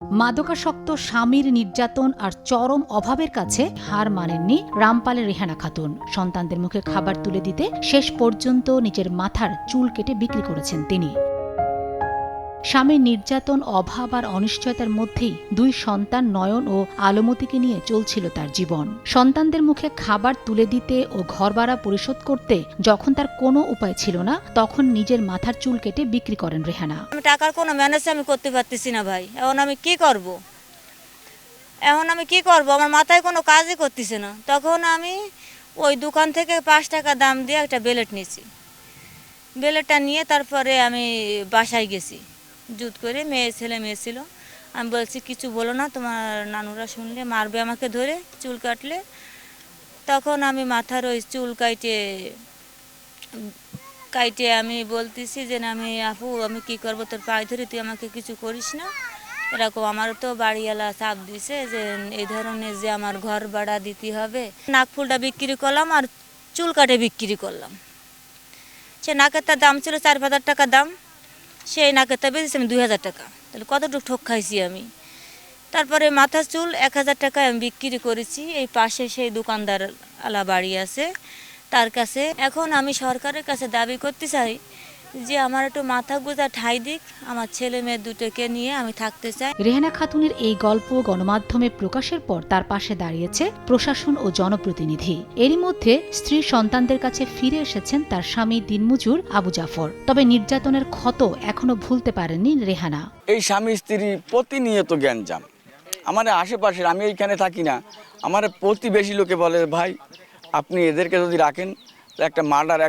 মাদকাসক্ত স্বামীর নির্যাতন আর চরম অভাবের কাছে হার মানেননি রামপালের রেহানা খাতুন। সন্তানদের মুখে খাবার তুলে দিতে শেষ পর্যন্ত নিজের মাথার চুল কেটে বিক্রি করেছেন তিনি। স্বামীর নির্যাতন, অভাব আর অনিশ্চয়তার মধ্যেই দুই সন্তান নয়ন ও আলমতিকে নিয়ে চলছিল তার জীবন। সন্তানদের মুখে খাবার তুলে দিতে ও ঘর ভাড়া পরিশোধ করতে যখন তার কোনো উপায় ছিল না, তখন নিজের মাথার চুল কেটে বিক্রি করেন রেহানা। আমি টাকার কোনো ম্যানেজ আমি করতে পারতেছি না ভাই। এখন আমি কি করব? আমার মাথায় কোনো কাজই করতেছে না। তখন আমি ওই দোকান থেকে 5 টাকা দাম দিয়ে একটা বেলেট নিয়েছি। বেলেটটা নিয়ে তারপরে আমি বাসায় গেছি। জুত করে মেয়ে ছিল। আমি বলছি কিছু বলো না, তোমার নানুরা শুনলে মারবে আমাকে ধরে চুল কাটলে। তখন আমি মাথার ওই চুল কাইটে আমি বলতেছি যে আমি আপু আমি কি করব, তোর পায়ে ধরে তুই আমাকে কিছু করিস না। এরকম আমারও তো বাড়িওয়ালা চাপ দিছে যে এই ধরনের যে আমার ঘর ভাড়া দিতে হবে। নাকফুলটা বিক্রি করলাম আর চুল কাটে বিক্রি করলাম। সে নাকেরটার দাম ছিল 4,000 টাকা দাম, সেই নাকেরটা বেঁচেছি আমি 2,000 টাকা। তাহলে কতটুকু ঠক খাইছি আমি। তারপরে মাথার চুল 1,000 টাকায় আমি বিক্রি করেছি। এই পাশে সেই দোকানদার আলা বাড়ি আছে তার কাছে। এখন আমি সরকারের কাছে দাবি করতে চাই যে আমার একটু মাথা গোঁজা ঠাঁই দিক, আমার ছেলে মেয়ে দুটোকে নিয়ে আমি থাকতে চাই। রেহানা খাতুনের এই গল্প গণমাধ্যমে প্রকাশের পর তার পাশে দাঁড়িয়েছে প্রশাসন ও জনপ্রতিনিধি। এরই মধ্যে স্ত্রী সন্তানদের কাছে ফিরে এসেছেন তার স্বামী দিনমজুর আবু জাফর। তবে নির্যাতনের ক্ষত এখনো ভুলতে পারেননি রেহানা। এই স্বামী স্ত্রী প্রতিনিয়ত জ্ঞানজাম। আমার আশেপাশের, আমি এইখানে থাকি না, আমার প্রতিবেশী লোকে বলে ভাই আপনি এদেরকে যদি রাখেন একটা মার্ডার,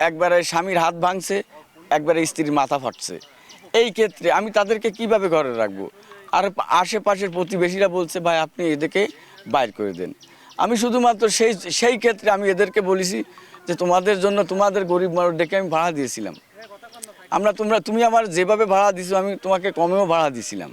একবারে স্বামীর হাত ভাঙছে, একবারে স্ত্রীর মাথা ফাটছে। এই ক্ষেত্রে আমি তাদেরকে কিভাবে ঘরে রাখবো? আর আশেপাশের প্রতিবেশীরা বলছে ভাই আপনি এদেরকে বাইর করে দেন। আমি শুধুমাত্র সেই ক্ষেত্রে আমি এদেরকে বলেছি যে তোমাদের জন্য, তোমাদের গরিব মানুষ ডেকে আমি ভাড়া দিয়েছিলাম। তুমি আমার যেভাবে ভাড়া দিছো আমি তোমাকে কমেও ভাড়া দিয়েছিলাম।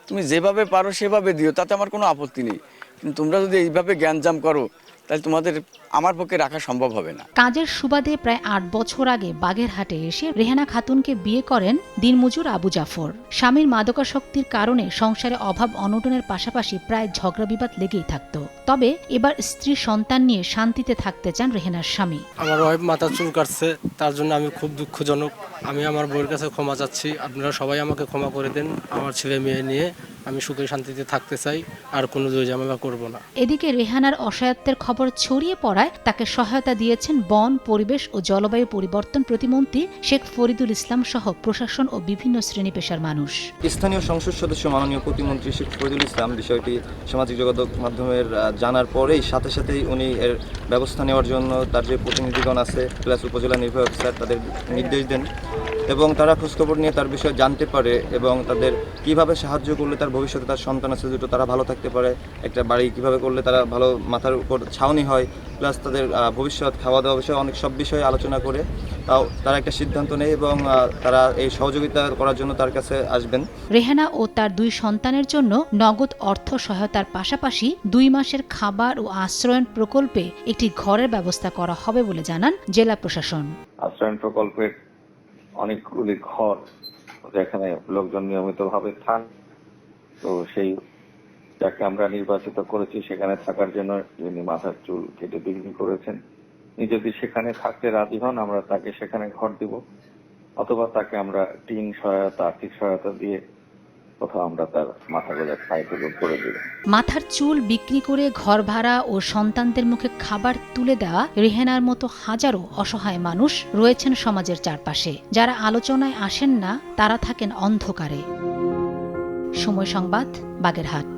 তুমি যেভাবে পারো সেভাবে দিও, তাতে আমার কোনো আপত্তি নেই। কিন্তু তোমরা যদি এইভাবে জ্ঞানজাম করো তাহলে তোমাদের আমার পক্ষে রাখা সম্ভব হবে না। কাজের সুবাদে প্রায় 8 বছর আগে বাগেরহাটে এসে রেহানা খাতুনকে বিয়ে করেন দিনমজুর আবু জাফর। স্বামীর মাদকাসক্তির কারণে সংসারে অভাব অনটনের পাশাপাশি প্রায় ঝগড়া বিবাদ লেগেই থাকত। তবে এবার স্ত্রী সন্তান নিয়ে শান্তিতে থাকতে চান রেহানার স্বামী। আমার ওয়াইফ মাথা চুল কাটছে, তার জন্য আমি খুব দুঃখজনক। আমি আমার বউয়ের কাছে ক্ষমা চাচ্ছি, আপনারা সবাই আমাকে ক্ষমা করে দেন। আমার ছেলে মেয়ে নিয়ে আমি সুখে শান্তিতে থাকতে চাই, আর কোনো ঝামেলা করব না। এদিকে রেহানার অসহায়ত্বের খবর ছড়িয়ে পড়ায় তাকে সহায়তা দিয়েছেন বন, পরিবেশ ও জলবায়ু পরিবর্তন প্রতিমন্ত্রী শেখ ফরিদুল ইসলাম সহ প্রশাসন ও বিভিন্ন শ্রেণী পেশার মানুষ। স্থানীয় সংসদ সদস্য মাননীয় প্রতিমন্ত্রী শেখ ফরিদুল ইসলাম বিষয়টি সামাজিক যোগাযোগ মাধ্যমের জানার পরেই সাথেই উনি এর ব্যবস্থা নেওয়ার জন্য তার যে প্রতিনিধিগণ আছে প্লাস উপজেলা নির্বাহী অফিসার তাদের নির্দেশ দেন এবং তারা খোঁজখবর নিয়ে তার বিষয়ে জানতে পারে এবং তাদের কিভাবে সাহায্য করলে তার ভবিষ্যতে তার সন্তান আছে দুটো তারা ভালো থাকতে পারে, একটা বাড়ি কিভাবে করলে তারা ভালো মাথার উপর ছাউনি হয়, প্লাস তাদের ভবিষ্যৎ খাওয়া দাওয়া বিষয়ে অনেক সব বিষয়ে আলোচনা করে তারা একটা সিদ্ধান্ত নেয় এবং তারা এই সহযোগিতা করার জন্য তার কাছে আসবেন। রেহানা ও তার দুই সন্তানের জন্য নগদ অর্থ সহায়তার পাশাপাশি 2 মাসের খাবার ও আশ্রয়ন প্রকল্পে একটি ঘরের ব্যবস্থা করা হবে বলে জানান জেলা প্রশাসন। আশ্রয়ন প্রকল্পের অনেকগুলি ঘর যেখানে লোকজন নিয়মিতভাবে থাক, তো সেই যাকে আমরা নির্বাচিত করেছি সেখানে থাকার জন্য যিনি মাথার চুল কেটে বিক্রি করেছেন, তিনি যদি সেখানে থাকতে রাজি হন আমরা তাকে সেখানে ঘর দিব, অথবা তাকে আমরা টিন সহায়তা, আর্থিক সহায়তা দিয়ে কোথাও আমরা তার মাথা গোঁজা ঠাঁই করে দেব। মাথার চুল বিক্রি করে ঘর ভাড়া ও সন্তানদের মুখে খাবার তুলে দেওয়া রেহানার মতো হাজারো অসহায় মানুষ রয়েছেন সমাজের চারপাশে। যারা আলোচনায় আসেন না তারা থাকেন অন্ধকারে। সময় সংবাদ, বাগেরহাট।